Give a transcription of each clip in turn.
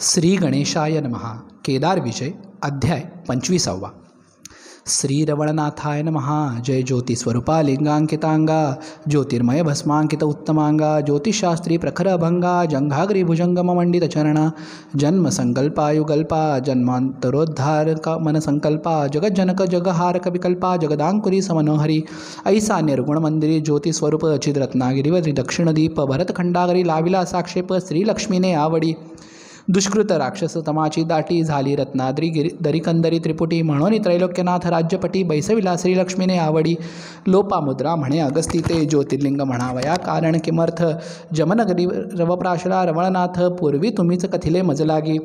श्री गणेशाय नमः. केदार विजय अध्याय 25. श्री रवळनाथाय नमः. जय ज्योतिस्वरूपा लिंगांकितांगा ज्योतिर्मय भस्मांकित उत्तमांगा ज्योतिषशास्त्री प्रखर अभंगा जंघाग्री भुजंगम मंडित चरणा जन्म संकल्पा युगल्पा जन्मांतरोद्धारक मनसंकल्पा जगज्जनक जगहारक विकल्पा जगदांकुरी समनोहरी ऐसा निर्गुण मंदिरी ज्योतिस्वरूप चिद्रत्नागिरीवरी दक्षिणदीप भरतखंडागरी लाविला साक्षेप श्रीलक्ष्मीने आवडी दुष्कृत राक्षस तमाची दाटी झाली रत्नाद्री दरिकंदरी त्रिपुटी म्हणून त्रैलोक्यनाथ राज्यपटी बैसविला श्रीलक्ष्मीने आवडी लोपामुद्रा म्हणे अगस्ती ते ज्योतिर्लिंग म्हणावया कारण किमर्थ जमनगरी रवप्राशरा रवळनाथ पूर्वी तुम्हीच कथिले मजलागी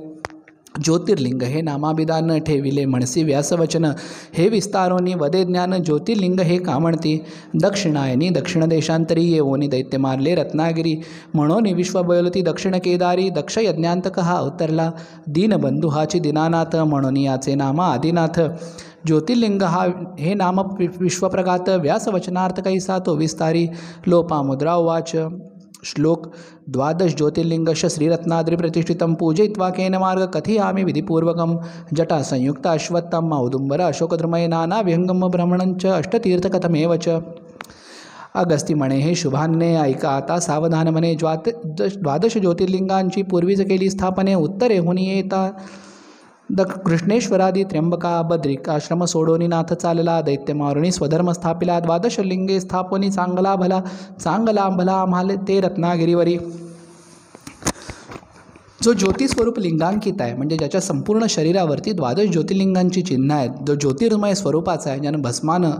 ज्योतिर्लिंग हे नामाभिधान ठेविले म्हणसी व्यासवचन हे विस्तारोनी वदे ज्ञान ज्योतिर्लिंग हे का म्हणती दक्षिणायनी दक्षिण देशांतरी येवोनी दैत्य मारले रत्नागिरी म्हणून विश्व बोलती दक्षिण केदारी दक्ष यज्ञांतक हा अवतरला दीनबंधू हाची दिनानाथ म्हणून याचे नामा आदिनाथ ज्योतिर्लिंग हे नाम विश्वप्रगात व्यासवचनार्थ कैसा तो विस्तारी लोपामुद्रा उवाच श्लोक 12 ज्योतिर्लिंगश श्रीरत्नाद्री प्रतिष्ठितं पूजयित्वा केन मार्ग कथी आम्ही विधिपूर्वकं जटा संयुक्त अश्वत्थम औदुंबर अशोकधर्मय नाना विहंगम ब्रह्मणंच अष्टतीर्थकथमेव च. अगस्ती म्हणे हे शुभान्ने ऐका आता सावधान म्हणे 12 ज्योतिर्लिंगांची पूर्वीच केली स्थापने उत्तरे होनी येता कृष्णेश्वरादी त्र्यंबका बद्रिक आश्रम सोडोनी नाथ चालला दैत्य मारुणी स्वधर्म स्थापिला 12 लिंगे स्थापनी चांगला भला आम्हाला ते रत्नागिरीवरी. जो ज्योतिस्वरूप लिंगांकित आहे म्हणजे ज्याच्या संपूर्ण शरीरावरती 12 ज्योतिर्लिंगांची चिन्ह आहेत जो ज्योतिर्मय स्वरूपाचा आहे ज्यानं भस्मानं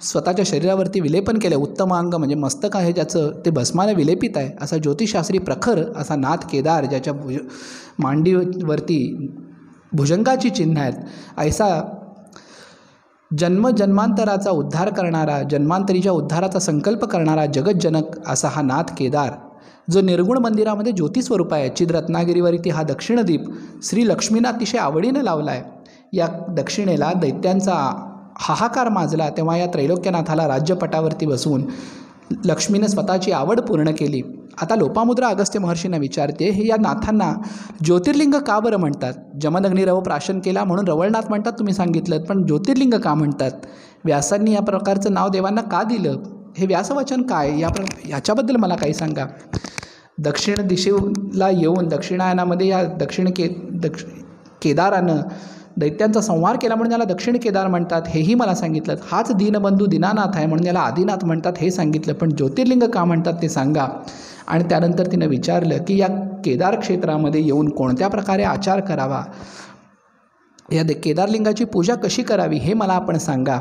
स्वतःच्या शरीरावरती विलेपन केलं उत्तम अंग म्हणजे मस्तक आहे ज्याचं ते भस्मानं विलेपित आहे असा ज्योतिषशास्त्री प्रखर असा नाथ केदार ज्याच्या मांडीवरती भुजंगाची चिन्ह आहेत ऐसा जन्मांतराचा उद्धार करणारा जन्मांतरीच्या उद्धाराचा संकल्प करणारा जगज्जनक असा हा नाथ केदार जो निर्गुण मंदिरामध्ये ज्योतिस्वरूप आहे चिद्रत्नागिरीवरती हा दक्षिणदीप श्री लक्ष्मीनं अतिशय आवडीनं लावला आहे. या दक्षिणेला दैत्यांचा हाहाकार माजला तेव्हा या त्रैलोक्यनाथाला राज्यपटावरती बसवून लक्ष्मीने स्वतःची आवड पूर्ण केली. आता लोपामुद्रा अगस्त्य महर्षींना विचारते हे या नाथांना ज्योतिर्लिंग का बरं म्हणतात जमदग्नी रव प्राशन केला म्हणून रवळनाथ म्हणतात तुम्ही सांगितलं पण ज्योतिर्लिंग का म्हणतात व्यासांनी या प्रकारचं नाव देवांना का दिलं हे व्यासवचन काय याच्याबद्दल मला काही सांगा. दक्षिण दिशेला येऊन दक्षिणायनामध्ये या केदारानं दैत्यांचा संहार केला म्हणून याला दक्षिण केदार म्हणतात हेही मला सांगितलं. हाच दीनबंधू दीनानाथ आहे म्हणून याला आदिनाथ म्हणतात हे सांगितलं पण ज्योतिर्लिंग का म्हणतात ते सांगा. आणि त्यानंतर तिनं विचारलं की या केदार क्षेत्रामध्ये येऊन कोणत्या प्रकारे आचार करावा या केदारलिंगाची पूजा कशी करावी हे मला आपण सांगा.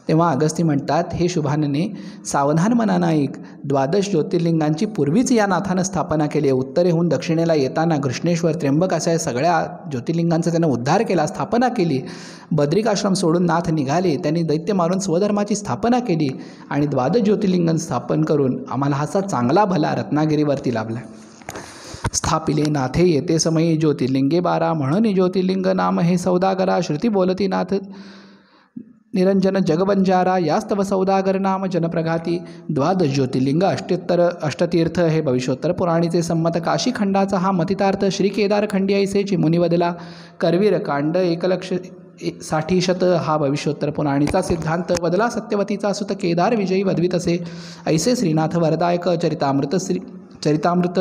तेव्हा अगस्ती म्हणतात हे शुभानने सावधान मनानं ऐक 12 ज्योतिर्लिंगांची पूर्वीच या नाथानं स्थापना केली आहे. उत्तरेहून दक्षिणेला येताना कृष्णेश्वर त्र्यंबक अशा या सगळ्या ज्योतिर्लिंगांचा त्यानं उद्धार केला स्थापना केली. बद्रिक आश्रम सोडून नाथ निघाले त्यांनी दैत्य मारून स्वधर्माची स्थापना केली आणि 12 ज्योतिर्लिंग स्थापन करून आम्हाला हाचा चांगला भला रत्नागिरीवरती लाभला. स्थापिले नाथे येते समयी ज्योतिर्लिंगे 12 म्हणून ज्योतिर्लिंग नाम हे सौदागरा श्रुती बोलती नाथ निरंजन जगबंजारा यास्तव सौदागर नाम जनप्रघाती 12 ज्योतिर्लिंग अष्टतीर्थ हे भविष्योत्तर पुराणीचे संमत काशी खंडाचा हा मतितार्थ श्री केदार खंडी ऐसे चिमुनी बदला करवीर कांड 1,60,000 हा भविष्योत्तर पुराणीचा सिद्धांत वदला सत्यवतीचा सुत केदार विजयी वदवित असे ऐसे श्रीनाथ वरदायक चरितामृत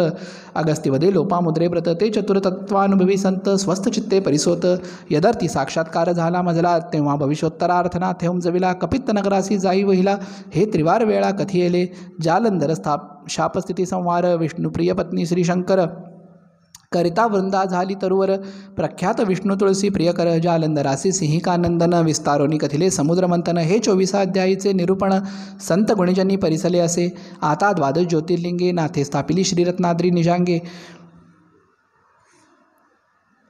अगस्तीवदे लोपामुद्रे व्रत ते चतुरतत्वानुभवी संत स्वस्थ चित्ते परिसोत यदर्थी साक्षात्कार झाला मजला तेव्हा भविष्योत्तरार्थना थेऊन जविला कपित्त नगरासी जाई वहिला हे त्रिवार वेळा कथी येले जालंधर शापस्थिती संवार विष्णुप्रिय पत्नी श्रीशंकर करिता वृंदा झाली तरुवर प्रख्यात विष्णू तुळसी प्रियकर जालंधरासी सिंहिकानंदन विस्तारोनी कथिले समुद्रमंथन हे 24 अध्यायीचे निरूपण संत गुणिजनी परिसले असे. आता 12 ज्योतिर्लिंगे नाथे स्थापिली श्रीरत्नाद्री निजांगे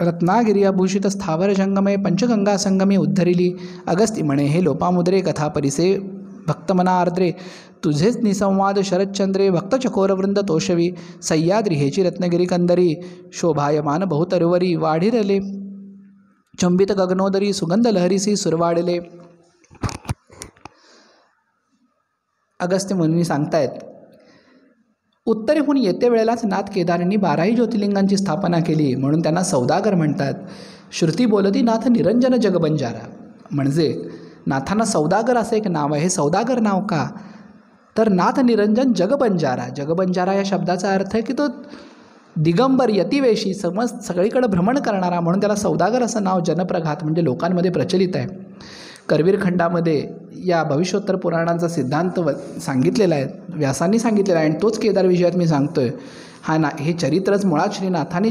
रत्नागिरी भूषित स्थावर जंगमय पंचगंगा संगमे उद्धरिली. अगस्ती म्हणे हे लोपामुद्रे कथा परिसे भक्तमना आर्द्रे तुझेच निसंवाद शरदचंद्रे भक्तचकोरवृंद तोषवी सह्याद्री हेची रत्नगिरी कंदरी शोभायमान बहुतरुवरी वाढिरले चंबित गगनोदरी सुगंध लहरीसी सुरवाडले. अगस्त्य मुनी सांगतायत उत्तरेहून येते वेळेलाच नाथ केदारांनी 12ही ज्योतिर्लिंगांची स्थापना केली, म्हणून त्यांना सौदागर म्हणतात. श्रुती बोलती नाथ निरंजन जगबंजारा, म्हणजे नाथांना सौदागर असं एक नाव आहे. हे सौदागर नाव का? तर नाथ निरंजन जगबंजारा. जगबंजारा या शब्दाचा अर्थ आहे की तो दिगंबर यतिवेशी सगळीकडे भ्रमण करणारा, म्हणून त्याला सौदागर असं नाव जनप्रघात म्हणजे लोकांमध्ये प्रचलित आहे. करवीर खंडामध्ये या भविष्योत्तर पुराणांचा सिद्धांत सांगितलेला आहे, व्यासांनी सांगितलेला आहे, आणि तोच केदार विषयात मी सांगतो आहे. हे चरित्रच मुळात श्रीनाथांनी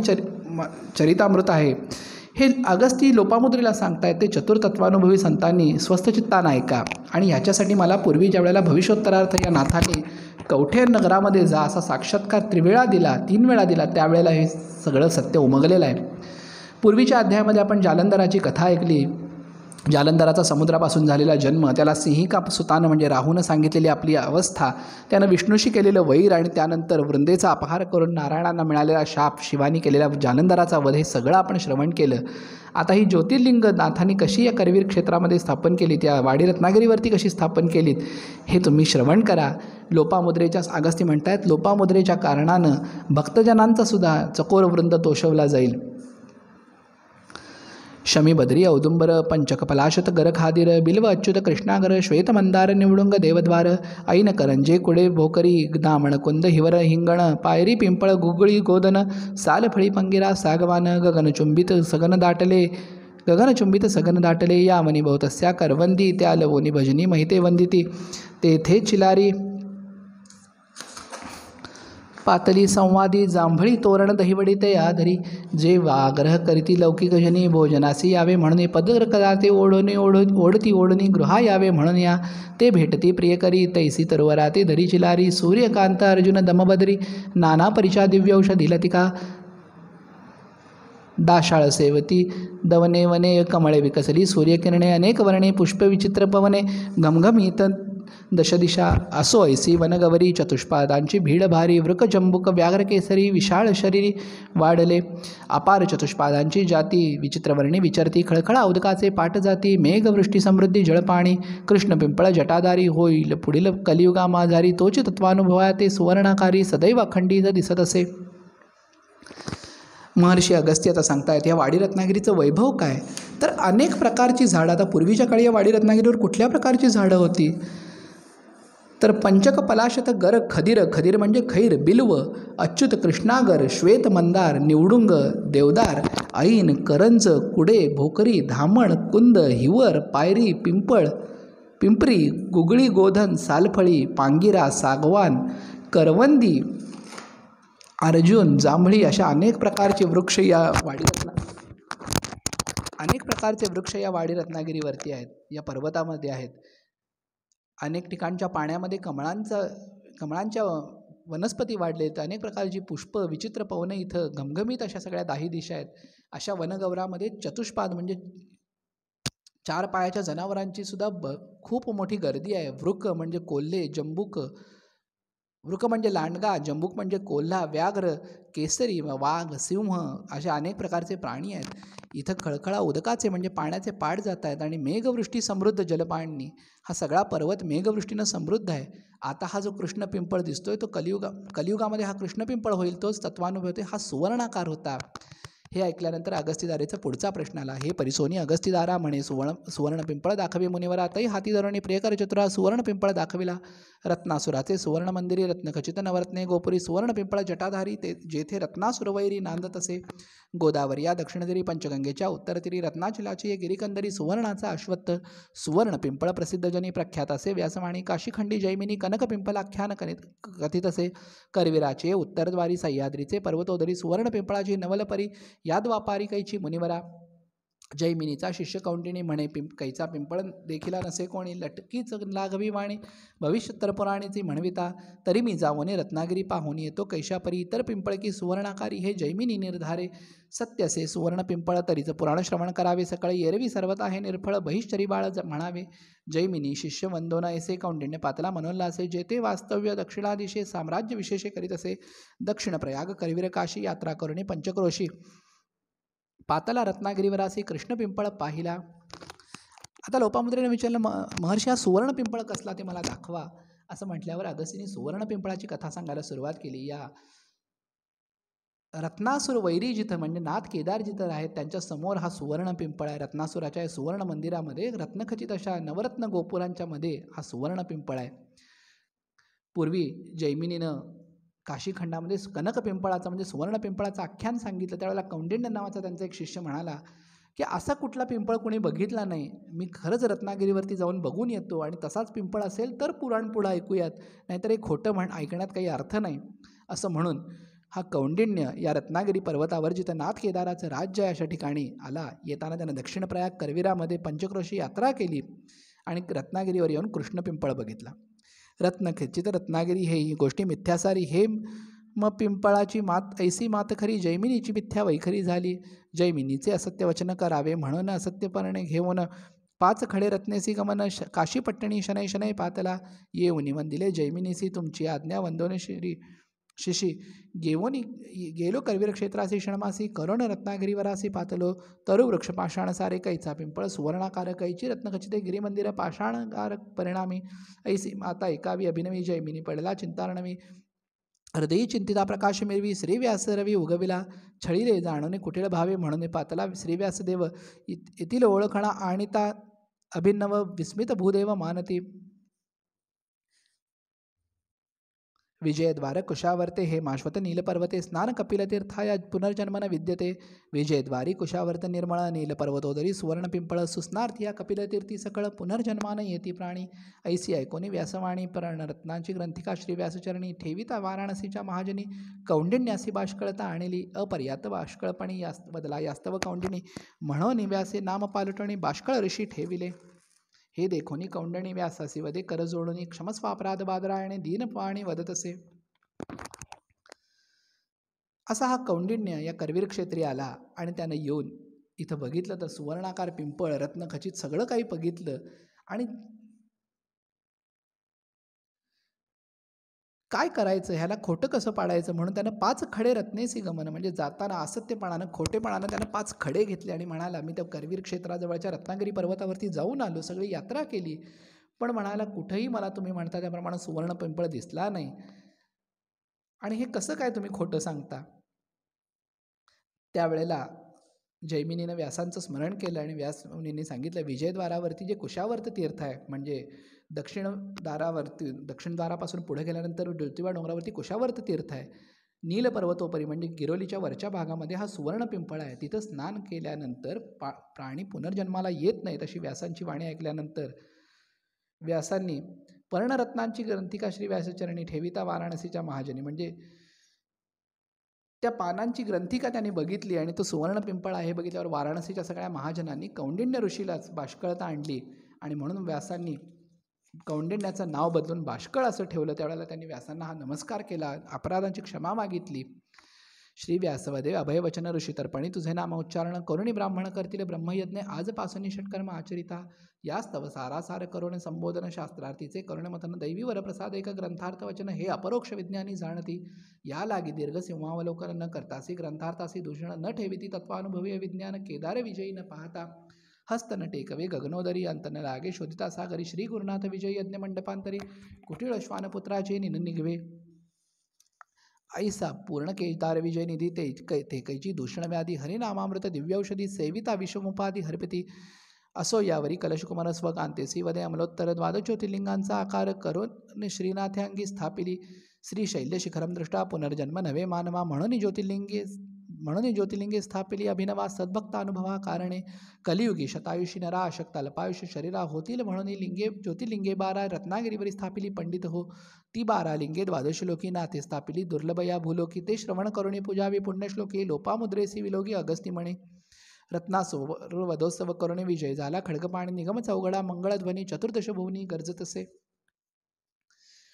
चरितामृत आहे. हे अगस्ती लोपामुद्रेला सांगतायत ते चतुर्तत्वानुभवी संतांनी स्वस्थचित्तानं ऐका. आणि ह्याच्यासाठी मला पूर्वी ज्या वेळेला भविष्योत्तरार्थ या नाथाने कवठे नगरामध्ये जा असा साक्षात्कार 3 वेळा दिला, त्यावेळेला हे सगळं सत्य उमगलेलं आहे. पूर्वीच्या अध्यायामध्ये आपण जालंधराची कथा ऐकली. जालंधराचा समुद्रापासून झालेला जन्म, त्याला सिंहिका सुतानं म्हणजे राहूनं सांगितलेली आपली अवस्था, त्यानं विष्णूशी केलेलं वैर, आणि त्यानंतर वृंदेचा अपहार करून नारायणांना मिळालेला शाप, शिवानी केलेला जालंधराचा वध, हे सगळं आपण श्रवण केलं. आता ही ज्योतिर्लिंग नाथांनी कशी या करवीर क्षेत्रामध्ये स्थापन केली, त्या वाडी रत्नागिरीवरती कशी स्थापन केलीत, हे तुम्ही श्रवण करा. लोपामुद्रेच्या अगस्ती म्हणतायत लोपामुद्रेच्या कारणानं भक्तजनांचा सुद्धा चकोर वृंद तोषवला जाईल. शमी बद्री औदुंबर पंचक पलाशत गर खादिर बिल्व अच्युत कृष्णागर श्वेत मंदार निवडुंग देवद्वार ऐन करंजे कुडे भोकरी दामण कुंद हिवर हिंगण पायरी पिंपळ गुगळी गोदन सालफळी पंगिरा सागवान गगनचुंबित सगन दाटले यामनी बहुतस्या करवंदी त्या लवोनी भजनी महिते वंदिती तेथे चिलारी पातली संवादी जांभळी तोरण दहिवडी ते आधरी जे वाग्रह करीती लौकिक जनी भोजनासी यावे म्हणून पदर कदाते ओढती ओढणी गृहा यावे म्हणून या ते भेटती प्रियकरी तैसी तरुवरा ते धरी चिलारी सूर्यकांत अर्जुन दमबदरी नाना परिचा दिव्य औषधी लतिका दाशाळ सेवती दवने वने कमळे विकसली सूर्यकिरणे अनेक वर्णे पुष्प विचित्र पवने घमघमीत दशदिशा असो ऐसी वनगवरी चतुष्पादांची भीड भारी वृकजंबुक व्याघ्रकेसरी विशाळ शरीरी वाढले अपार चतुष्पादांची जाती विचित्रवर्णी विचरती खळखळा उदकाचे पाठ जाती मेघवृष्टी समृद्धी जळपाणी कृष्ण पिंपळ जटाधारी होईल पुढील कलियुगा माझारी तोच तत्वानुभवा ते सुवर्णाकारी सदैव अखंडित दिसत असे. महर्षी अगस्त्य आता सांगतायत या वाडी रत्नागिरीचं वैभव काय, तर अनेक प्रकारची झाडं. आता पूर्वीच्या काळी या वाडी रत्नागिरीवर कुठल्या प्रकारची झाडं होती, तर पंचक पलाशत गर खदीर म्हणजे खैर, बिल्व, अच्युत कृष्णागर, श्वेत मंदार, निवडुंग देवदार, ऐन करंज कुडे भोकरी धामण कुंद हिवर पायरी पिंपरी गुगळी गोधन सालफळी पांगिरा सागवान करवंदी अर्जुन जांभळी अशा अनेक प्रकारचे वृक्ष या वाडी रत्नागिरीवरती आहेत, या पर्वतामध्ये आहेत. अनेक ठिकाणच्या पाण्यामध्ये कमळांच्या वनस्पती वाढलेत, अनेक प्रकारची पुष्प विचित्र पवने इथं घमघमीत अशा सगळ्या 10 दिशा आहेत. अशा वनगवरामध्ये चतुष्पाद म्हणजे 4 पायाच्या जनावरांची सुद्धा खूप मोठी गर्दी आहे. वृक म्हणजे कोल्हे, जंबूक, वृक म्हणजे लांडगा, जंबूक म्हणजे कोल्हा, व्याघ्र, केसरी, वाघ, सिंह असे अनेक प्रकारचे प्राणी आहेत. इथं खळखळा उदकाचे म्हणजे पाण्याचे पाठ जात आहेत आणि मेघवृष्टी समृद्ध जलपाणी, हा सगळा पर्वत मेघवृष्टीनं समृद्ध आहे. आता हा जो कृष्ण पिंपळ दिसतोय तो कलियुगामध्ये हा कृष्ण पिंपळ होईल, तोच तत्वानुभव होते. हा सुवर्णाकार होता. हे ऐकल्यानंतर अगस्तीदारेचा पुढचा प्रश्न आला. हे परिसोनी अगस्तीदारा म्हणे सुवर्ण पिंपळ दाखवे मुनिवरा तै हाती धरणी प्रियकर चतुरा सुवर्ण पिंपळ दाखविला रत्नासुराचे सुवर्ण मंदिरी रत्नखचित नवरत्ने गोपुरी सुवर्ण पिंपळ जटाधारी ते जेथे रत्नासुरवैरी नांदत असे गोदावरी या दक्षिणतीरी पंचगंगेच्या उत्तरतीरी रत्नाचलाची गिरिकंदरी सुवर्णाचा अश्वत्थ सुवर्ण पिंपळ प्रसिद्धजनी प्रख्यात असे व्यासवाणी काशीखंडी जैमिनी कनक पिंपळ आख्यान कथित असे करवीराचे उत्तरद्वारी सह्याद्रीचे पर्वतोदरी सुवर्ण पिंपळाची नवलपरी याद्वापारी कैची मुनिवरा जैमिनीचा शिष्य कौंडिणी म्हणे कैचा पिंपळ देखिला नसे कोणी लटकीच लाघवी वाणी भविष्योत्तर पुराणीची म्हणविता तरी मी जावने रत्नागिरी पाहून येतो कैशापरी इतर पिंपळ की सुवर्णाकारी हे जैमिनी निर्धारे सत्य असे सुवर्ण पिंपळ तरीचं पुराण श्रवण करावे सकाळी एरवी सर्वता हे निर्फळ बहिश्चरी बाळ म्हणावे जैमिनी शिष्य वंदोना ऐसे कौंडिण्य पातला मनोल्ला असे जेथे वास्तव्य दक्षिणादिशे साम्राज्य विशेषे करीत असे दक्षिण प्रयाग करवीर काशी यात्रा करुणे पंचक्रोशी पातला रत्नागिरीवरासी कृष्ण पिंपळ पाहिला. आता लोपामुद्रेने विचारलं महर्षी हा सुवर्ण पिंपळ कसला ते मला दाखवा. असं म्हटल्यावर अगस्तीने सुवर्ण पिंपळाची कथा सांगायला सुरुवात केली. या रत्नासूर वैरी जिथं म्हणजे नाथ केदार जिथं आहेत त्यांच्या समोर हा सुवर्ण पिंपळ आहे. रत्नासुराच्या सुवर्ण मंदिरामध्ये रत्नखचित अशा नवरत्न गोपुरांच्या मध्ये हा सुवर्ण पिंपळ आहे. पूर्वी जैमिनीनं काशीखंडामध्ये कनक पिंपळाचं म्हणजे सुवर्ण पिंपळाचं आख्यान सांगितलं. त्यावेळेला कौंडिण्य नावाचा त्यांचा एक शिष्य म्हणाला की असा कुठला पिंपळ कोणी बघितला नाही, मी खरंच रत्नागिरीवरती जाऊन बघून येतो आणि तसाच पिंपळ असेल तर पुराण पुढं ऐकूयात, नाहीतर एक खोटं ऐकण्यात काही अर्थ नाही. असं म्हणून हा कौंडिण्य या रत्नागिरी पर्वतावर जिथं नाथ केदाराचं राज्य आहे अशा ठिकाणी आला. येताना त्यानं दक्षिण प्रयाग करवीरामध्ये पंचक्रोशी यात्रा केली आणि रत्नागिरीवर येऊन कृष्ण पिंपळ बघितला. रत्नखचित रत्नागिरी हे ही गोष्टी मिथ्यासारी हे मग पिंपळाची मात ऐसी मात खरी जैमिनीची मिथ्या वैखरी झाली. जैमिनीचे असत्य वचन करावे म्हणून असत्यपणे घेऊन 5 खडे रत्नेसी गमन काशी पट्टणी शनै शनै पातला. येऊन वंदिले जैमिनीसी तुमची आज्ञा वंदोने श्री शिशी घेऊन गेलो करवीर क्षेत्रासी क्षणमासी करुण रत्नागिरीवरासी पातलो. तरु वृक्ष पाषाण सारे कैचा पिंपळ सुवर्णाकार कैची रत्नखचिते गिरिमंदिर पाषाणकार परिणामी. ऐसी माता एकावी अभिनवी जैमिनी पडला चिंतारणवी. हृदयी चिंतिता प्रकाश मिरवी श्री व्यास रवी उगविला. छळीले जाणून कुटिळ भावे म्हणून पातला. श्री व्यासदेव येथील ओळखणा आणिता अभिनव विस्मित भूदेव मानती. विजयद्वार कुशावर्ते हे माश्वत नीलपर्वते स्नान कपिलतीर्थाया पुनर्जन्मन विद्यते. विजयद्वारी कुशावर्त निर्मळ नीलपर्वतोदरी सुवर्ण पिंपळ सुस्नार्थी या कपिलतीर्थी सकळ पुनर्जन्मान येती प्राणी. ऐसी ऐकोनी व्यासवाणी रत्नांची ग्रंथिका श्री व्यासचरणी ठेविता वाराणसीच्या महाजनी. कौंडिण्यासी बाष्कळता आणली अपर्यात बाष्कळपणी बदला यास्तव कौंडिणी. म्हणून व्यासे नाम पालटणी बाष्कळ ऋषी ठेविले. हे देखोनी कौंडणी व्यासासी वदे कर जोडून क्षमस्व अपराध बादरायणे दीन पाणी वदत असे. असा हा कौंडिण्य या करवीर क्षेत्री आला आणि त्यानं येऊन इथं बघितलं तर सुवर्णाकार पिंपळ रत्नखचित सगळं काही बघितलं आणि काय करायचं ह्याला खोटं कसं पाडायचं म्हणून त्यानं 5 खडे रत्नेसी गमन म्हणजे जाताना असत्यपणानं खोटेपणानं त्यानं 5 खडे घेतले आणि म्हणाला मी त्या करवीर क्षेत्राजवळच्या रत्नागिरी पर्वतावरती जाऊन आलो, सगळी यात्रा केली, पण म्हणाला कुठेही मला तुम्ही म्हणता त्याप्रमाणे सुवर्ण पिंपळ दिसला नाही आणि हे कसं काय तुम्ही खोटं सांगता. त्यावेळेला जैमिनीनं व्यासांचं स्मरण केलं आणि व्यास मुनींनी सांगितलं विजयद्वारावरती जे कुशावर्त तीर्थ आहे म्हणजे दक्षिण द्वारापासून पुढे गेल्यानंतर ज्योतिबा डोंगरावरती कुशावर्त तीर्थ आहे. नील पर्वतोपरी म्हणजे गिरोलीच्या वरच्या भागामध्ये हा सुवर्ण पिंपळ आहे. तिथं स्नान केल्यानंतर प्राणी पुनर्जन्माला येत नाहीत अशी व्यासांची वाणी ऐकल्यानंतर व्यासांनी पर्णरत्नांची ग्रंथिका श्री व्यासचरणी ठेविता वाराणसीच्या महाजनी म्हणजे त्या पानांची ग्रंथिका त्यांनी बघितली आणि तो सुवर्ण पिंपळ आहे बघितल्यावर वाराणसीच्या सगळ्या महाजनांनी कौंडिण्य ऋषीलाच बाष्कळता आणली आणि म्हणून व्यासांनी कौंडिण्याचं नाव बदलून बाष्कळ असं ठेवलं. त्यावेळेला त्यांनी व्यासांना हा नमस्कार केला, अपराधांची क्षमा मागितली. श्री व्यासवदेव अभयवचन ऋषी तर्पणी तुझे नाम उच्चारण करुणी ब्राह्मण करतील ब्रह्मयज्ञ आजपासून षटकर्म आचरिता. यास्तव सारासार करुण संबोधन शास्त्रार्थीचे करुणमतन दैवी वरप्रसाद एक ग्रंथार्थ वचन हे अपरोक्ष विज्ञानी जाणती. या लागी दीर्घ सिंहावलोकन न करतासी ग्रंथार्थासी दूषण न ठेविती तत्वानुभवी विज्ञान केदार विजयी न पाहता. हस्त न टेकवे गगनोदरी अंत न लागे शोधिता सागरी श्री गुरुनाथ विजय यज्ञ मंडपांतरी कुटिळ श्वानपुत्राचे निघवे. ऐसा पूर्ण केदार विजय निधी ते कैची दूषण व्याधी हरिनामामृत दिव्यौषधी सेविता विषमुपाधी हरपती. असो यावरी कलशकुमार स्वकांतेसी वदे अमलोत्तर द्वादश ज्योतिर्लिंगांचा आकार करून श्रीनाथ्यांगी स्थापिली. श्री शैल्यशिखरम दृष्टा पुनर्जन्म नवे मानवा म्हणून ज्योतिर्लिंगे स्थापिली. अभिनवा सद्भक्ता अनुभवा कारणे कलियुगी शतायुषी नरा अशक्त अल्पायुष शरीरा होतील म्हणून लिंगे ज्योतिर्लिंगे 12 रत्नागिरीवरी स्थापिली पंडित हो. ती 12 लिंगे द्वादश लोकी नाथे स्थापिली दुर्लभ या भूलोकी. ते श्रवण करुणी पूजावी पुण्यश्लोकी लोपामुद्रेसी विलोकी अगस्ती म्हणे. रत्नासोवर वधोत्सव करुणे विजय झाला खड्गपाणी निगम चौघडा मंगळध्वनी चतुर्दश भुवनी गरजतसे.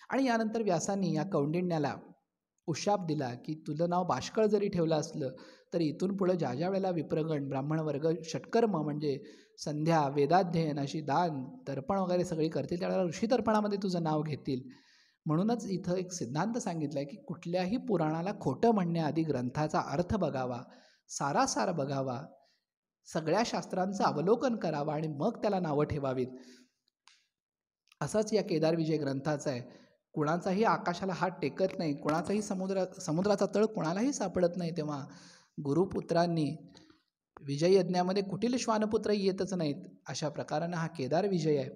आणि यानंतर व्यासांनी या कौंडिण्याला उशाप दिला की तुझं नाव बाष्कळ जरी ठेवलं असलं तरी इथून पुढं ज्या ज्या वेळेला विप्रगण ब्राह्मण वर्ग षटकर्म म्हणजे संध्या वेदाध्ययन अशी दान तर्पण वगैरे सगळी करतील त्यावेळेला ऋषी तर्पणामध्ये तुझं नाव घेतील. म्हणूनच इथं एक सिद्धांत सांगितला आहे की कुठल्याही पुराणाला खोटं म्हणण्याआधी ग्रंथाचा अर्थ बघावा, सारासार बघावा, सगळ्या शास्त्रांचं अवलोकन करावं आणि मग त्याला नावं ठेवावीत. असाच या केदार विजय ग्रंथाचा आहे. कुणाचाही आकाशाला हात टेकत नाही, कुणाचाही समुद्राचा तळ कुणालाही सापडत नाही, तेव्हा गुरुपुत्रांनी विजय यज्ञामध्ये कुटील श्वानपुत्र येतच नाहीत. अशा प्रकारानं हा केदार विजय आहे.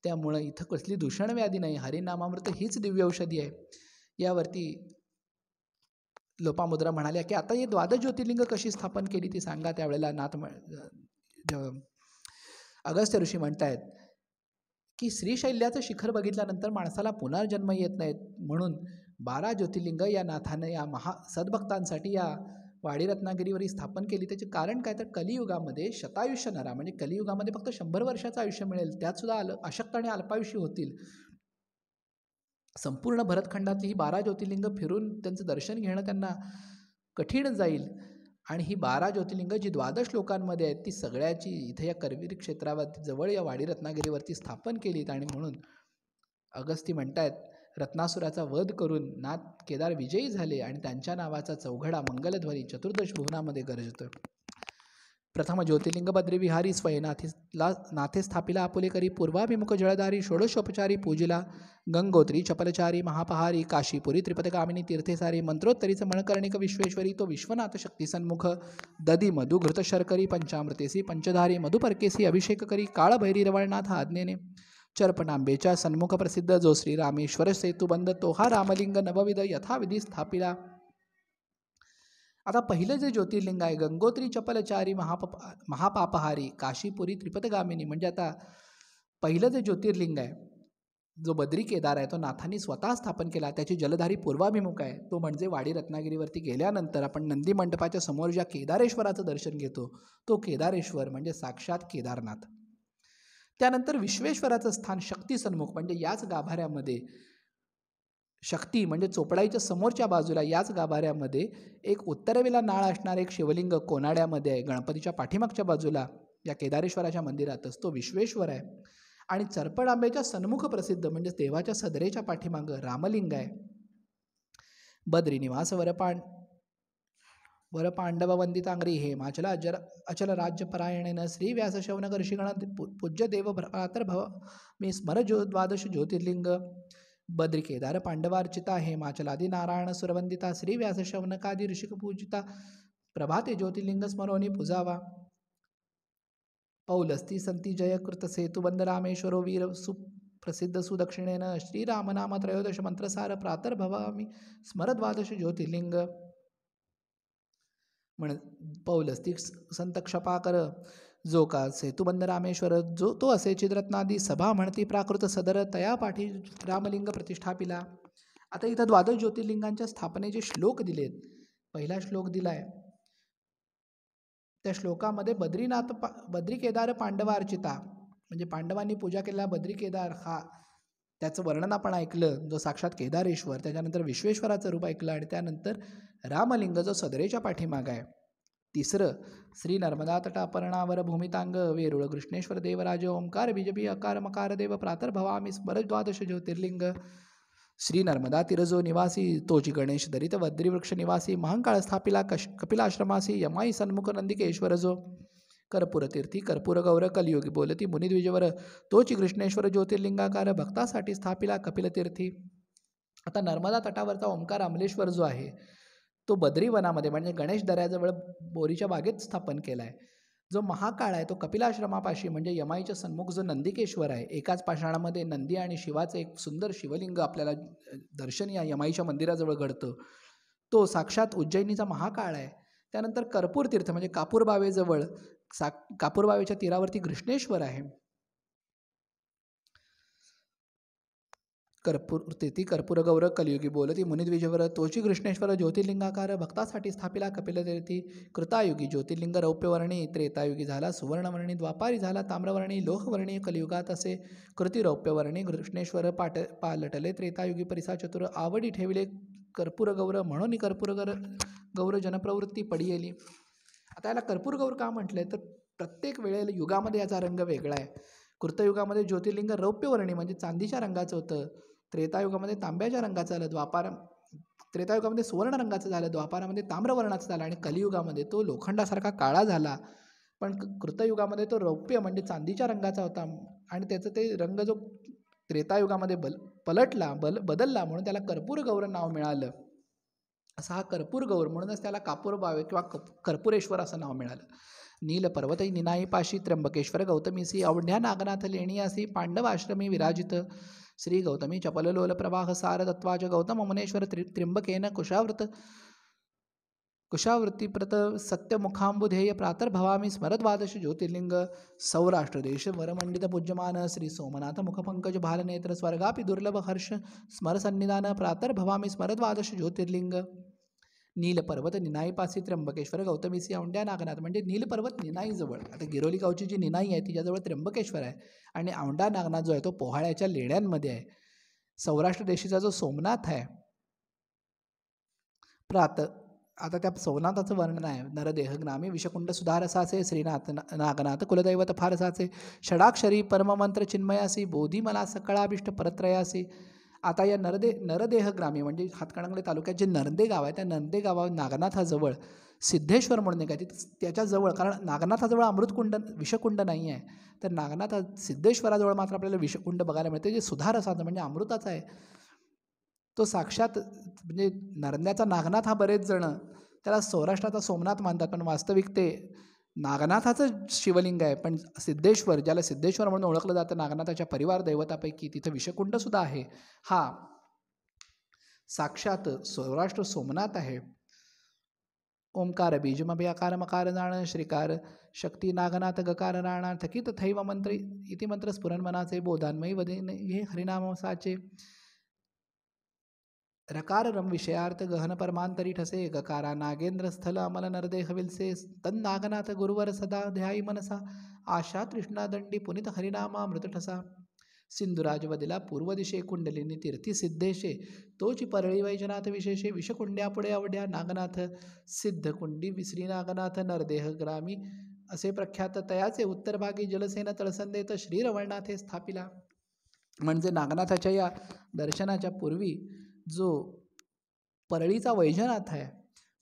त्यामुळं इथं कसली दूषण व्याधी नाही, हरिनामामृत हीच दिव्य औषधी आहे. यावरती लोपामुद्रा म्हणाल्या की आता हे द्वादश ज्योतिर्लिंग कशी स्थापन केली ती सांगा. त्यावेळेला अगस्त्य ऋषी म्हणतायत की श्रीशैल्याचं शिखर बघितल्यानंतर माणसाला पुनर्जन्म येत नाहीत, म्हणून 12 ज्योतिर्लिंग या नाथानं या सद्भक्तांसाठी या वाडी रत्नागिरीवरही स्थापन केली. त्याचे कारण काय तर कलियुगामध्ये शतायुष्य नरा म्हणजे कलियुगामध्ये फक्त 100 वर्षाचं आयुष्य मिळेल, त्यात सुद्धा अशक्त आणि अल्पायुषी होतील. संपूर्ण भरतखंडातली ही 12 ज्योतिर्लिंग फिरून त्यांचं दर्शन घेणं त्यांना कठीण जाईल. आणि ही 12 ज्योतिर्लिंग जी 12 लोकांमध्ये आहेत ती सगळ्याची इथे या करवीर क्षेत्रावरती जवळ या वाडी रत्नागिरीवरती स्थापन केलीत. आणि म्हणून अगस्ती म्हणतायत रत्नासुराचा वध करून नाथ केदार विजयी झाले आणि त्यांच्या नावाचा चौघडा मंगलध्वनी चतुर्दश भुवनामध्ये गरजतो. प्रथम ज्योतिर्लिंग बद्रीविहारी नाथे स्थापिला आपुले करी पूर्वाभिमुख जळधारी षोडशोपचारी पूजिला गंगोत्री चपलचारी महापहारी काशीपुरी त्रिपदगामिनी तीर्थेसारी मंत्रोत्तरीचं मणकर्णिक विश्वेश्वरी तो विश्वनाथ शक्ती सन्मुख दधी मधु घृत शर्करी पंचामृतेसी पंचधारी मधुपर्केसी अभिषेक करी काळभैरी रवळनाथ आज्ञेने चर्पणांबेच्या सन्मुख प्रसिद्ध जो श्रीरामेश्वर सेतुबंध तो हा रामलिंग नवविध यथाविधी स्थापिला. आता पहिलं जे ज्योतिर्लिंग आहे गंगोत्री चपलचारी महापापहारी काशीपुरी त्रिपदगामिनी म्हणजे आता पहिलं जे ज्योतिर्लिंग आहे जो बद्री केदार आहे तो नाथांनी स्वतः स्थापन केला. त्याची जलधारी पूर्वाभिमुख आहे. तो म्हणजे वाडी रत्नागिरीवरती गेल्यानंतर आपण नंदी मंडपाच्या समोर ज्या केदारेश्वराचं दर्शन घेतो तो केदारेश्वर म्हणजे साक्षात केदारनाथ. त्यानंतर विश्वेश्वराचं स्थान शक्ती सन्मुख म्हणजे याच गाभाऱ्यामध्ये शक्ती म्हणजे चोपडाईच्या समोरच्या बाजूला याच गाभाऱ्यामध्ये एक उत्तरेला नाळ असणारे एक शिवलिंग कोनाड्यामध्ये आहे. गणपतीच्या पाठीमागच्या बाजूला या केदारेश्वराच्या मंदिरातच तो विश्वेश्वर आहे. आणि चरपडांबेच्या सन्मुख प्रसिद्ध म्हणजे देवाच्या सदरेच्या पाठीमागं रामलिंग आहे. बद्रीनिवास वरपांडव वंदितांग्री हे माचला अचल राज्यपरायणेन श्री व्यास शौनक ऋषिगण पूज्य देव भ्रातर्भव मी स्मर द्वादश ज्योतिर्लिंग बद्री केदार पांडवार्चिता हे माचलादी नारायण सुरवंदिता श्री व्यास शौनकादी ऋषिक पूजिता प्रभाते ज्योतिर्लिंग स्मरोनी पूजावा. पौलस्ती संती जयकृत सेतुबंध रामेश्वरो वीर सुप्रसिद्ध सुदक्षिणेन श्रीरामनाम त्रयोदश मंत्रसार प्रातर्भवामी स्मर द्वादश ज्योतिर्लिंग. म्हण पौलस्ती संत क्षपाकर जो का सेतुबंध रामेश्वर जो तो असे चिद्रत्नादी सभा म्हणती प्राकृत सदर तया पाठी रामलिंग प्रतिष्ठापिला. आता इथं द्वादश ज्योतिर्लिंगांच्या स्थापनेचे श्लोक दिलेत. पहिला श्लोक दिलाय त्या श्लोकामध्ये बद्री केदार पांडवार्चिता म्हणजे पांडवांनी पूजा केलेला बद्री केदार हा त्याचं वर्णन आपण ऐकलं जो साक्षात केदारेश्वर. त्याच्यानंतर विश्वेश्वराचं रूप ऐकलं आणि त्यानंतर रामलिंग जो सदरेच्या पाठीमाग आहे. तिसरं श्री नर्मदा तटापर्णावर भूमितांग वेरुळ कृष्णेश्वर देवराज ओंकार बीजबी अकार मकार देव प्रातर्भवामी स्मर द्वादश ज्योतिर्लिंग. श्री नर्मदा तिरजो निवासी तोची गणेश दरित बद्रीवृक्ष निवासी महंकाळ स्थापिला कपिलाश्रमासी यमाई सन्मुख नंदिकेश्वर जो कर्पूर तीर्थी कर्पूर गौर कलियुगी बोलती मुनिद्विजवर तोची कृष्णेश्वर ज्योतिर्लिंगाकार भक्तासाठी स्थापिला कपिलतीर्थी. आता नर्मदा तटावरचा ओंकार अमलेश्वर जो आहे तो बद्रीवनामध्ये म्हणजे गणेश दऱ्याजवळ बोरीच्या बागेत स्थापन केला आहे. जो महाकाळ आहे तो कपिलाश्रमापाशी म्हणजे यमाईच्या सन्मुख जो नंदिकेश्वर आहे. एकाच पाषाणामध्ये नंदी आणि शिवाचं एक सुंदर शिवलिंग आपल्याला दर्शन या यमाईच्या मंदिराजवळ घडतं. तो साक्षात उज्जैनीचा महाकाळ आहे. त्यानंतर कर्पूर तीर्थ म्हणजे कापूरबावेजवळ कापूरबावेच्या तीरावरती कृष्णेश्वर आहे. कर्पूर तीर्थी कर्पूर गौर कलियुगी बोलती मुनिद्विजवर तोची कृष्णेश्वर ज्योतिर्लिंगाकार भक्तासाठी स्थापिला कपिलतीर्थी. कृतायुगी ज्योतिर्लिंग रौप्यवर्णी त्रेतायुगी झाला सुवर्णवर्णी द्वापारी झाला ताम्रवर्णी लोहवर्णी कलियुगात असे कृती रौप्यवर्णी कृष्णेश्वर पालटले त्रेतायुगी परिसा चतुर आवडी ठेविले कर्पूर गौर म्हणून कर्पूर गौर जनप्रवृत्ती पडियेली. आता याला कर्पूर गौर का म्हटलंय तर प्रत्येक वेळेला युगामध्ये याचा रंग वेगळा आहे. कृतयुगामध्ये ज्योतिर्लिंग रौप्यवर्णी म्हणजे चांदीच्या रंगाचं होतं. त्रेतायुगामध्ये तांब्याच्या रंगाचं झालं. त्रेतायुगामध्ये सुवर्ण रंगाचं झालं. द्वापारामध्ये ताम्रवर्णाचं झालं आणि कलियुगामध्ये तो लोखंडासारखा काळा झाला. पण कृतयुगामध्ये तो रौप्य म्हणजे चांदीच्या रंगाचा होता आणि त्याचं ते रंग जो त्रेतायुगामध्ये बदलला म्हणून त्याला कर्पूर गौर नाव मिळालं. असा हा कर्पूर गौर म्हणूनच त्याला कापूरबावे किंवा कर्पुरेश्वर असं नाव मिळालं. नील पर्वतई निनाई पाशी त्र्यंबकेश्वर गौतमीसी अवढ्या नागनाथ लेणियासी पांडव आश्रमी विराजित श्री गौतमी चपललोल प्रवाह सार तत्वाज गौतम मुनेश्वर त्र्यंबकेन कुशावृत्तीप्रत सत्यमुखांबुधेय प्रातर्भवामी स्मरद्वादश ज्योतिर्लिंग सौराष्ट्र देश वरमंडित पूज्यमान श्री सोमनाथ मुखपंकज भालनेत्र स्वर्गापि दुर्लभ हर्ष स्मरसन्निधान प्रातर्भवामी स्मरद्वादश ज्योतिर्लिंग नीलपर्वत निनाईपासी त्र्यंबकेश्वर गौतमीसी औंढ्या नागनाथ म्हणजे नीलपर्वत निनाईजवळ. आता गिरोली गावची जी निनाई आहे तिच्याजवळ त्र्यंबकेश्वर आहे आणि औंढा नागनाथ जो आहे तो पोहाळ्याच्या लेण्यांमध्ये आहे. सौराष्ट्र देशीचा जो सोमनाथ आहे आता त्या सोमनाथाचं वर्णन आहे. नरदेह ग्रामी विषकुंड सुधारसाचे श्रीनाथ नागनाथ कुलदैवत फारसाचे षडाक्षरी परममंत्र चिन्मयासी बोधी मला सकळाभिष्ट परत्रयासी. आता या नरदेह ग्रामी म्हणजे हातकणंगले तालुक्यात जे नरदे गाव आहे त्या नरदे गावावर नागनाथाजवळ सिद्धेश्वर म्हणून एक आहे त्याच्याजवळ, कारण नागनाथाजवळ अमृतकुंड विषकुंड नाही आहे तर सिद्धेश्वराजवळ मात्र आपल्याला विषकुंड बघायला मिळते जे सुधारसाचं म्हणजे अमृताचा आहे. तो साक्षात म्हणजे नरंद्याचा नागनाथ हा बरेच जण त्याला सौराष्ट्राचा सोमनाथ मानतात पण वास्तविक ते नागनाथाचं शिवलिंग आहे. पण सिद्धेश्वर ज्याला सिद्धेश्वर म्हणून ओळखलं जातं नागनाथाच्या परिवार दैवतापैकी तिथं विषकुंडसुद्धा आहे. हा साक्षात सौराष्ट्र सोमनाथ आहे. ओंकार बीजमभि अकार मकार जाण श्रीकार शक्ती नागनाथ गकार राणा थकित थैव मंत्र इति मंत्र स्फुरन मनाचे बोधान्मयी वदे हे हरिनामसाचे. रकार रम विषयार्थ गहन परमांतरी ठसे गकारा नागेंद्र स्थल अमल नरदेह विलसे तन नागनाथ गुरुवर सदा ध्यायी मनसा आशा तृष्णा दंडी पुनित हरिनामा मृत ठसा. सिंधुराज वदिला पूर्व दिशे कुंडलिनी तीर्थी सिद्धेशे तोची परळी वैजनाथ विशेषे विषकुंड्या पुढे अवढ्या नागनाथ सिद्धकुंडी विश्री नागनाथ नरदेह ग्रामी असे प्रख्यात तयाचे उत्तरभागी जलसेन तळसंदेत श्रीरवळनाथे स्थापिला. म्हणजे नागनाथाच्या या दर्शनाच्या पूर्वी जो परळीचा वैजनाथ आहे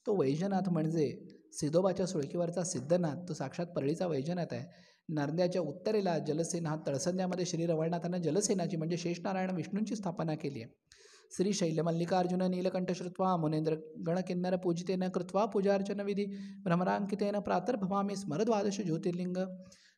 तो वैजनाथ म्हणजे सिद्धोबाच्या सुळकीवरचा सिद्धनाथ तो साक्षात परळीचा वैजनाथ आहे. नरद्याच्या उत्तरेला जलसेना हा तळसंद्यामध्ये श्री रवळनाथानं जलसेनाची म्हणजे शेषनारायण विष्णूंची स्थापना केली आहे. श्री शैलमल्लिकार्जुन नीलकंठ श्रुत्वा मुनेंद्र गणकिन्नर पूजितेन कृत्वा पूजार्चन विधी भ्रमरांकितेन प्रातर्भवामी स्मरद्वादश ज्योतिर्लिंग.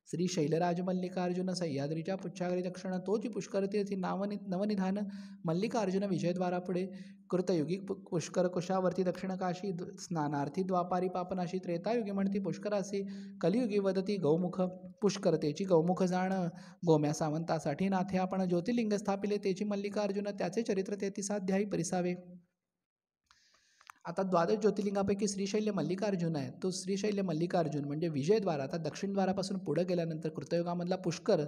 श्री शैलराज मल्लिकार्जुन सह्याद्रीच्या पुच्छागरी दक्षिण तोची पुष्करतीर्थी नवनिधान मल्लिकार्जुन विजयद्वारा पुढे कृतयुगी पुष्कर कुशावर्ती दक्षिण काशी स्नानार्थी द्वापारी पापनाशी त्रेतायुगी म्हणती पुष्करासी कलियुगी वदती गौमुख पुष्करतेची गौमुख जाण गोम्या सावंतासाठी नाथे आपण ज्योतिर्लिंग स्थापिले तेची मल्लिकार्जुन त्याचे चरित्र 33 परिसावे. आता द्वादश ज्योतिर्लिंगापैकी श्रीशैल्य मल्लिकार्जुन आहे. तो श्रीशैल्य मल्लिकार्जुन म्हणजे विजयद्वार. आता दक्षिण द्वारापासून पुढे गेल्यानंतर कृतयुगामधला पुष्कर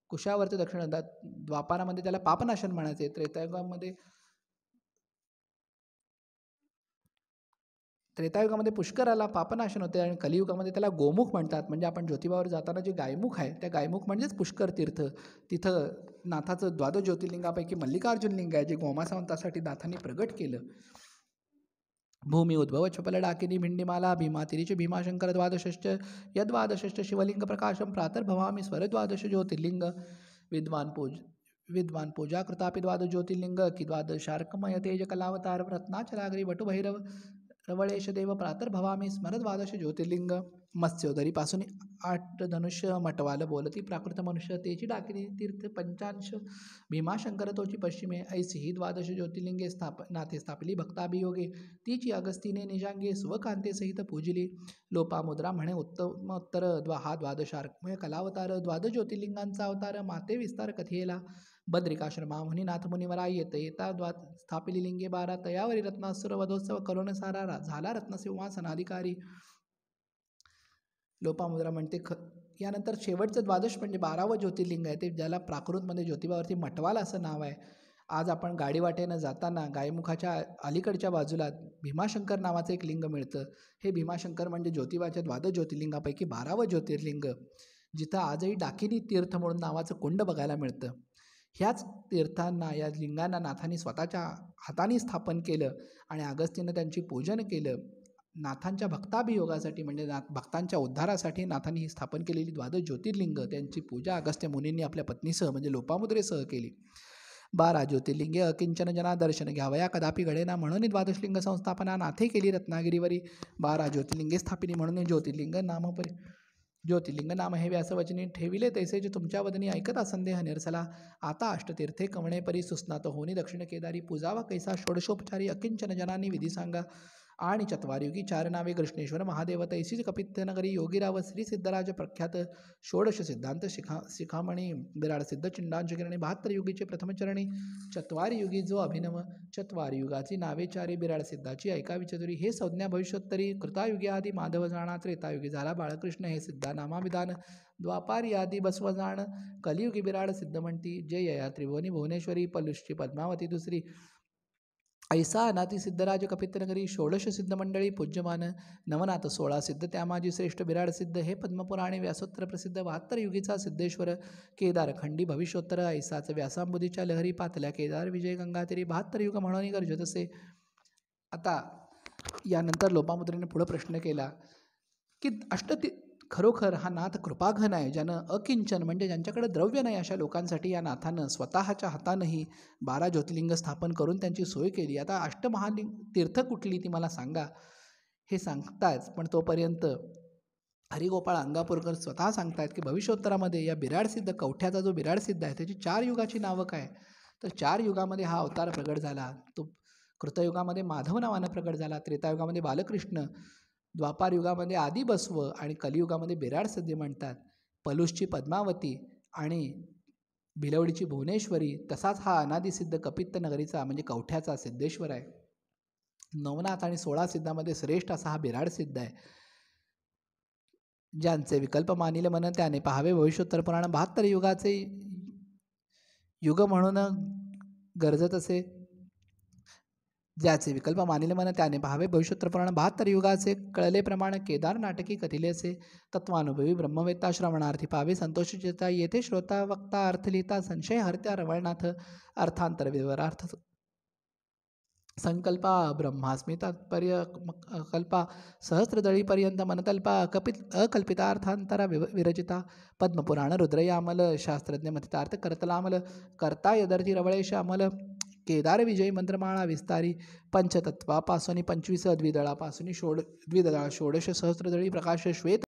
कुशावर्ती दक्षिण द्वापारामध्ये त्याला पापनाशन म्हणायचे. त्रेतायुगामध्ये पुष्कराला पापनाशन होते आणि कलियुगामध्ये त्याला गोमुख म्हणतात. म्हणजे आपण ज्योतिबावर जाताना जे गायमुख आहे त्या गायमुख म्हणजेच पुष्कर तीर्थ. तिथं नाथाचं द्वादश ज्योतिर्लिंगापैकी मल्लिकार्जुन लिंग आहे जे गोमासावंतासाठी नाथांनी प्रगट केलं. भूमी उद्भव चपल डाकिनी भिंडीमाला भीमातिरीचे भीमाशंकर द्वादशश्च यद्वादशश्च शिवलिंग प्रकाशम प्रातर्भवामी स्वरद्वादश ज्योतिर्लिंग. विद्वान पूजा कृतापि द्वादश ज्योतिर्लिंग की द्वादशार्कमय तेज कलावतार रत्नाचलाग्री वटुभैरव रवळेश देव प्रातर्भवामी स्मरद्वादश ज्योतिर्लिंग. मत्स्योदरीपासून 8 धनुष्य मटवाल बोलती प्राकृत मनुष्य तेची डाकिनी तीर्थ पंचांश भीमाशंकर तोची पश्चिमे ऐसी ही द्वादश ज्योतिर्लिंगे नाथे स्थापिली भक्ताभियोगे तीची अगस्तीने निजांगे स्वकांते सहित पूजिली. लोपामुद्रा म्हणे उत्तमोत्तर हा द्वादशार्कमय कलावतार द्वादश ज्योतिर्लिंगांचा अवतार माते विस्तार कथेला. बद्रिकाश्रमा मुनी नाथ मुनिवरा येता स्थापिली लिंगे 12 तयावरी रत्नासुर वधोत्सव करुण सारा झाला रत्नसिंहासनाधिकारी. लोपामुद्रा म्हणते यानंतर शेवटचं द्वादश म्हणजे 12वं ज्योतिर्लिंग आहे ते ज्याला प्राकृतमध्ये ज्योतिबावरती मटवाल असं नाव आहे. आज आपण गाडीवाटेनं जाताना गायमुखाच्या अलीकडच्या बाजूला भीमाशंकर नावाचं एक लिंग मिळतं. हे भीमाशंकर म्हणजे ज्योतिबाच्या द्वादश ज्योतिर्लिंगापैकी 12वं ज्योतिर्लिंग जिथं आजही डाकिनी तीर्थ म्हणून नावाचं कुंड बघायला मिळतं. ह्याच तीर्थांना या लिंगांना नाथांनी स्वतःच्या हाताने स्थापन केलं आणि अगस्तीनं त्यांची पूजन केलं. नाथांच्या भक्ताभियोगासाठी म्हणजे भक्तांच्या उद्धारासाठी नाथांनी ही स्थापन केलेली द्वादश ज्योतिर्लिंग त्यांची पूजा अगस्त्य मुनींनी आपल्या पत्नीसह म्हणजे लोपामुद्रेसह केली. 12 ज्योतिर्लिंगे अकिंचन जना दर्शन घ्यावया कदापि घडेना म्हणून द्वादशलिंग संस्थापना नाथे केली रत्नागिरीवरी. 12 ज्योतिर्लिंगे स्थापिनी म्हणून ज्योतिर्लिंग नामपरी ज्योतिर्लिंग नाम हे व्यासवचनी ठेविले तैसे जे तुमच्या वदनी ऐकता संदेह निरसला. आता अष्टतीर्थे कवणे परी सुस्नात होनी दक्षिण केदारी पूजावा कैसा षोडशोपचारी अकिंचन जनांनी विधी सांगा. आणि चत्वारयुगी चार नावे कृष्णेश्वर महादेव तैसीच कपित्तनगरी योगीराव श्री सिद्धराज प्रख्यात षोडश सिद्धांत शिखामणी बिराड सिद्ध चिंडांच किरणे 72 युगीचे प्रथमचरणी. चत्वारयुगी जो अभिनव चत्वारयुगाची नावे चारी बिराड सिद्धाची ऐकावी चतुरी. हे संज्ञा भविष्योत्तरी कृतायुगी आदी माधव जाणा. त्रेतायुगी झाला बाळकृष्ण हे सिद्धा नामाविधान. द्वापारी आदी बसव जाण कलियुगी बिराड सिद्ध म्हणती. जे यया त्रिभुवनी भुवनेश्वरी पलुष्ची पद्मावती दुसरी. ऐसा अनाती सिद्धराज कपित्तनगरी षोडश सिद्ध मंडळी पूज्यमान. नवनाथ 16 सिद्ध त्यामाजी श्रेष्ठ बिराड सिद्ध हे पद्मपुराणे व्यासोत्तर प्रसिद्ध. 72 युगीचा सिद्धेश्वर केदार खंडी भविष्योत्तर. ऐसाच व्यासांबुधीच्या लहरी पातल्या केदार विजय गंगातीरी. 72 युग म्हणून गरजत असे. आता यानंतर लोपामुद्रेने पुढं प्रश्न केला की खरोखर हा नाथ कृपाघन आहे, ज्यानं अकिंचन म्हणजे ज्यांच्याकडे द्रव्य नाही अशा लोकांसाठी या नाथानं स्वतःच्या हातानंही 12 ज्योतिर्लिंग स्थापन करून त्यांची सोय केली. आता अष्टमहालिंग तीर्थ कुठली ती मला सांगा हे सांगताच, पण तोपर्यंत हरिगोपाळ अंगापूरकर स्वतः सांगतायत की भविष्योत्तरामध्ये या बिराडसिद्ध कवठ्याचा जो बिराडसिद्ध आहे त्याची 4 युगाची नावं काय. तर 4 युगामध्ये हा अवतार प्रगट झाला. तो कृतयुगामध्ये माधव नावानं प्रगट झाला, त्रेतायुगामध्ये बालकृष्ण, द्वापार युगामध्ये आदी बसव आणि कलियुगामध्ये बिराड सिद्धी म्हणतात. पलुसची पद्मावती आणि भिलवडीची भुवनेश्वरी. तसाच हा अनादिसिद्ध कपित्त नगरीचा म्हणजे कवठ्याचा सिद्धेश्वर आहे. नवनाथ आणि 16 सिद्धामध्ये श्रेष्ठ असा हा बिराड सिद्ध आहे. ज्यांचे विकल्प मानिले मन त्याने पाहावे भविष्योत्तर पुराण. 72 युगाचे युग म्हणून गरजत असे. ज्याचे विकल्प मानिले मन त्याने पाहावे भविष्योत्तर पुराण. 72 युगाचे कळले प्रमाण केदार नाटकी कथिले असे. तत्वानुभवी ब्रह्मवेत्ता श्रवणार्थी पावे संतोष चित्ता. येथे श्रोता वक्ता अर्थ लिहिता संशय हरत्या रवळनाथ. अर्थांतर विवरार्थ संकल्पा ब्रह्मास्मी तात्पर्य कल्पा सहस्रदळीपर्यंत मनकल्पा अकल्पितार्थांतरा विरचिता. पद्मपुराण रुद्रयामल शास्त्रज्ञ मथितार्थ करतलामल. करता यदर्थी रवळेश अमल. केदार विजयी मंत्रमाळा विस्तारी. पंचतत्वापासून 25 द्विदळापासून द्विदळा षोडश सहस्रदळी प्रकाश श्वेत